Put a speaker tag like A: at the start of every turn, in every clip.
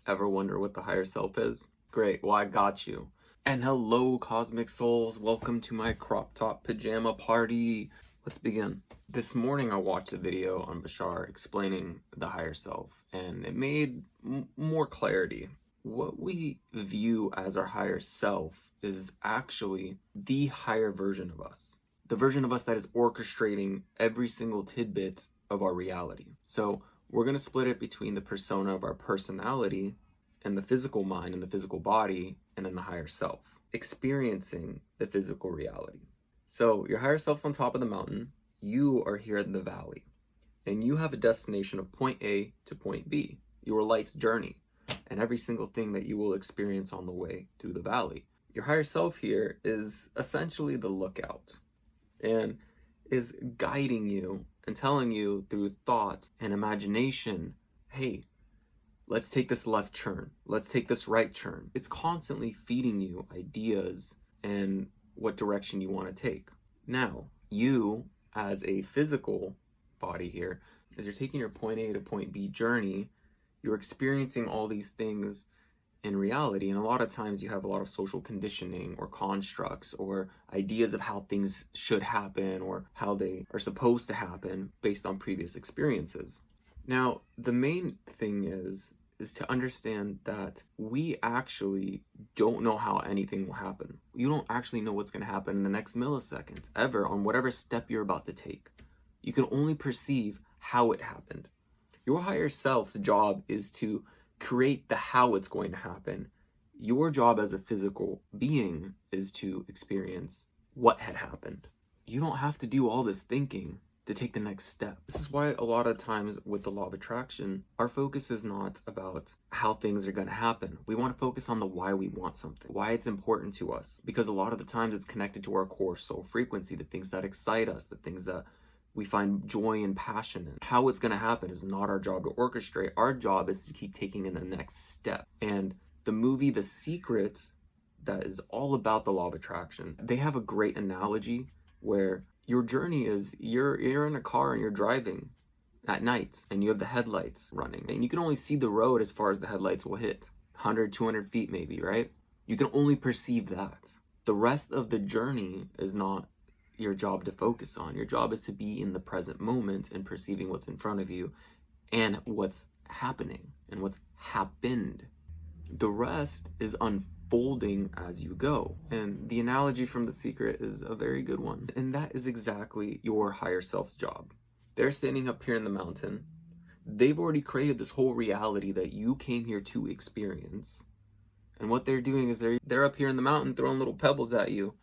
A: Ever wonder what the higher self is? Great, well, I got you. And hello, cosmic souls. Welcome to my crop top pajama party. Let's begin. This morning, I watched a video on Bashar explaining the higher self, and it made more clarity. What we view as our higher self is actually the higher version of us. The version of us that is orchestrating every single tidbit of our reality. So we're going to split it between the persona of our personality and the physical mind and the physical body, and then the higher self, experiencing the physical reality. So your higher self's on top of the mountain, you are here in the valley, and you have a destination of point A to point B, your life's journey, and every single thing that you will experience on the way through the valley. Your higher self here is essentially the lookout and is guiding you and telling you through thoughts and imagination, hey, let's take this left turn, let's take this right turn. It's constantly feeding you ideas and what direction you want to take. Now, you as a physical body here, as you're taking your point A to point B journey, you're experiencing all these things in reality, and a lot of times you have a lot of social conditioning or constructs or ideas of how things should happen or how they are supposed to happen based on previous experiences. Now, the main thing is to understand that we actually don't know how anything will happen. You don't actually know what's going to happen in the next millisecond, ever, on whatever step you're about to take. You can only perceive how it happened. Your higher self's job is to create the how it's going to happen. Your job as a physical being is to experience what had happened. You don't have to do all this thinking to take the next step. This is why a lot of times with the law of attraction, our focus is not about how things are going to happen. We want to focus on the why we want something, why it's important to us, because a lot of the times it's connected to our core soul frequency, the things that excite us, the things that we find joy and passion in. How it's going to happen is not our job to orchestrate. Our job is to keep taking in the next step. And the movie The Secret, that is all about the law of attraction, they have a great analogy where your journey is you're in a car and you're driving at night and you have the headlights running and you can only see the road as far as the headlights will hit 100, 200 feet maybe, right? You can only perceive that. The rest of the journey is not your job to focus on. Your job is to be in the present moment and perceiving what's in front of you and what's happening and what's happened. The rest is unfolding as you go. And the analogy from The Secret is a very good one. And that is exactly your higher self's job. They're standing up here in the mountain. They've already created this whole reality that you came here to experience. And what they're doing is they're up here in the mountain throwing little pebbles at you.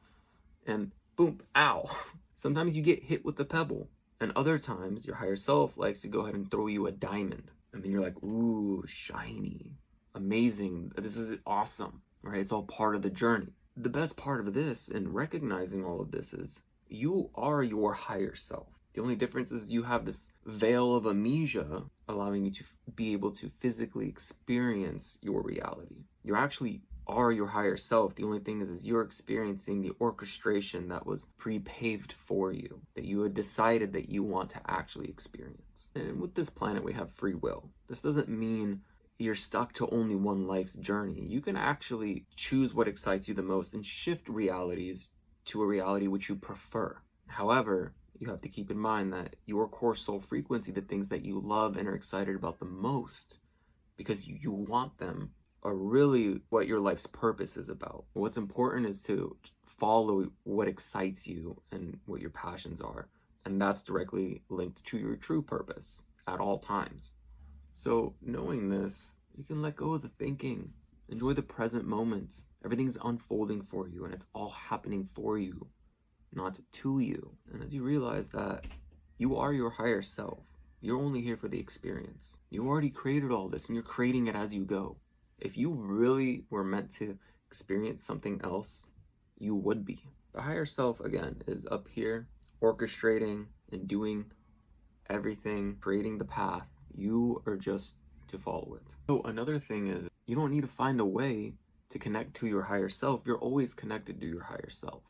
A: And boom, ow. Sometimes you get hit with the pebble. And other times, your higher self likes to go ahead and throw you a diamond. And then you're like, ooh, shiny, amazing, this is awesome, right? It's all part of the journey. The best part of this and recognizing all of this is you are your higher self. The only difference is you have this veil of amnesia allowing you to be able to physically experience your reality. You actually are your higher self. The only thing is you're experiencing the orchestration that was pre-paved for you, that you had decided that you want to actually experience. And with this planet, we have free will. This doesn't mean you're stuck to only one life's journey. You can actually choose what excites you the most and shift realities to a reality which you prefer. However, you have to keep in mind that your core soul frequency, the things that you love and are excited about the most, because you want them, are really what your life's purpose is about. What's important is to follow what excites you and what your passions are. And that's directly linked to your true purpose at all times. So knowing this, you can let go of the thinking. Enjoy the present moment. Everything's unfolding for you and it's all happening for you, not to you. And as you realize that you are your higher self, you're only here for the experience. You already created all this and you're creating it as you go. If you really were meant to experience something else, you would be. The higher self, again, is up here orchestrating and doing everything, creating the path. You are just to follow it. So another thing is you don't need to find a way to connect to your higher self. You're always connected to your higher self.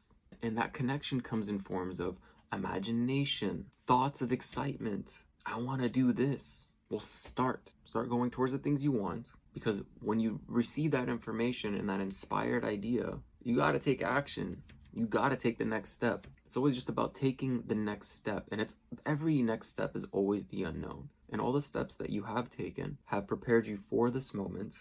A: And that connection comes in forms of imagination, thoughts of excitement. I want to do this. Well, start going towards the things you want. Because when you receive that information and that inspired idea, you got to take action. You got to take the next step. It's always just about taking the next step. And every next step is always the unknown. And all the steps that you have taken have prepared you for this moment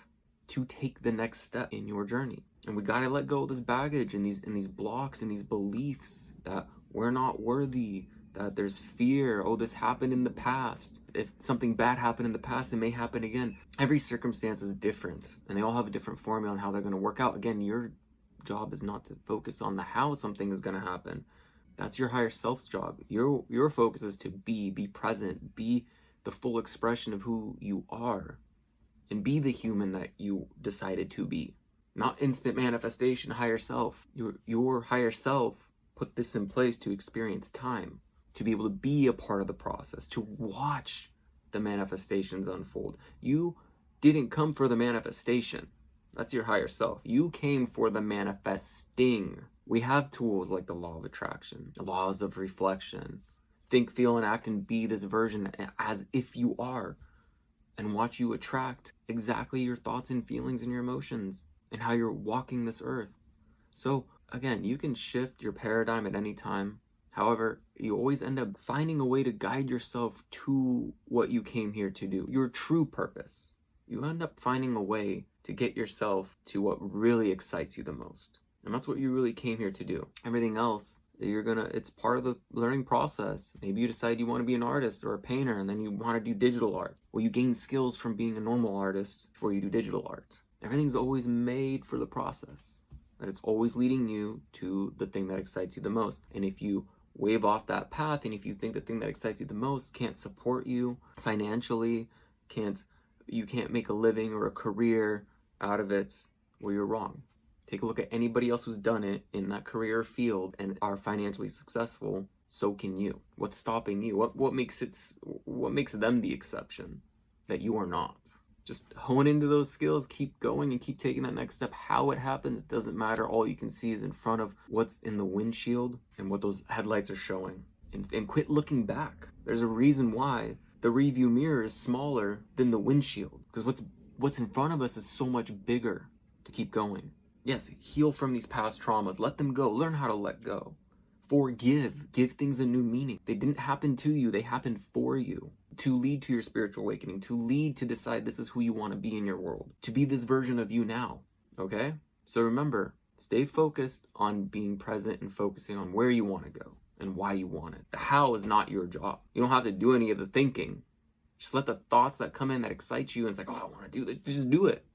A: to take the next step in your journey. And we got to let go of this baggage and these blocks and these beliefs that we're not worthy, that there's fear. Oh, this happened in the past. If something bad happened in the past, it may happen again. Every circumstance is different, and they all have a different formula on how they're going to work out. Again, your job is not to focus on the how something is going to happen. That's your higher self's job. Your focus is to be present, be the full expression of who you are, and be the human that you decided to be. Not instant manifestation, higher self. Your higher self put this in place to experience time, to be able to be a part of the process, to watch the manifestations unfold. You didn't come for the manifestation. That's your higher self. You came for the manifesting. We have tools like the law of attraction, the laws of reflection. Think, feel, and act and be this version as if you are, and watch you attract exactly your thoughts and feelings and your emotions and how you're walking this earth. So again, you can shift your paradigm at any time. However, you always end up finding a way to guide yourself to what you came here to do, your true purpose. You end up finding a way to get yourself to what really excites you the most. And that's what you really came here to do. Everything else, it's part of the learning process. Maybe you decide you want to be an artist or a painter, and then you want to do digital art. Well, you gain skills from being a normal artist before you do digital art. Everything's always made for the process. That it's always leading you to the thing that excites you the most. And if you wave off that path, and if you think the thing that excites you the most can't support you financially, you can't make a living or a career out of it, well, you're wrong. Take a look at anybody else who's done it in that career field and are financially successful. So can you. What's stopping you? What makes them the exception that you are not? Just hone into those skills, keep going, and keep taking that next step. How it happens doesn't matter. All you can see is in front of what's in the windshield and what those headlights are showing. And quit looking back. There's a reason why the review mirror is smaller than the windshield, because what's in front of us is so much bigger to keep going. Yes, heal from these past traumas. Let them go. Learn how to let go. Forgive. Give things a new meaning. They didn't happen to you. They happened for you. To lead to your spiritual awakening. To lead to decide this is who you want to be in your world. To be this version of you now. Okay? So remember, stay focused on being present and focusing on where you want to go and why you want it. The how is not your job. You don't have to do any of the thinking. Just let the thoughts that come in that excite you and it's like, oh, I want to do this. Just do it.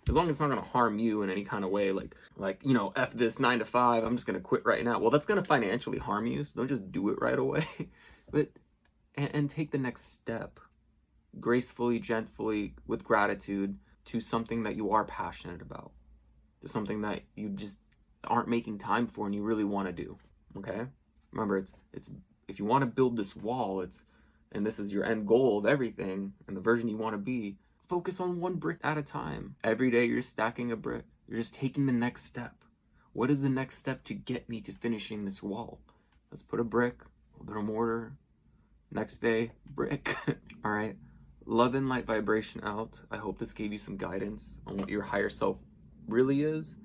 A: As long as it's not going to harm you in any kind of way, like F this 9 to 5, I'm just going to quit right now. Well, that's going to financially harm you, so don't just do it right away. And take the next step gracefully, gently, with gratitude to something that you are passionate about, to something that you just aren't making time for and you really want to do. Okay? Remember, it's if you want to build this wall, and this is your end goal of everything and the version you want to be, focus on one brick at a time. Every day you're stacking a brick. You're just taking the next step. What is the next step to get me to finishing this wall? Let's put a brick, a little bit of mortar. Next day, brick. All right. Love and light vibration out. I hope this gave you some guidance on what your higher self really is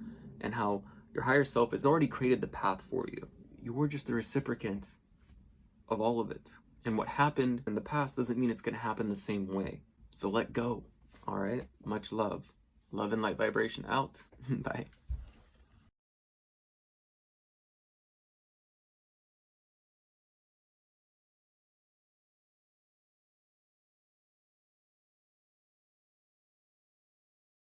A: and how your higher self has already created the path for you. You're just the recipient of all of it. And what happened in the past doesn't mean it's going to happen the same way. So let go. All right. Much love. Love and light vibration out. Bye.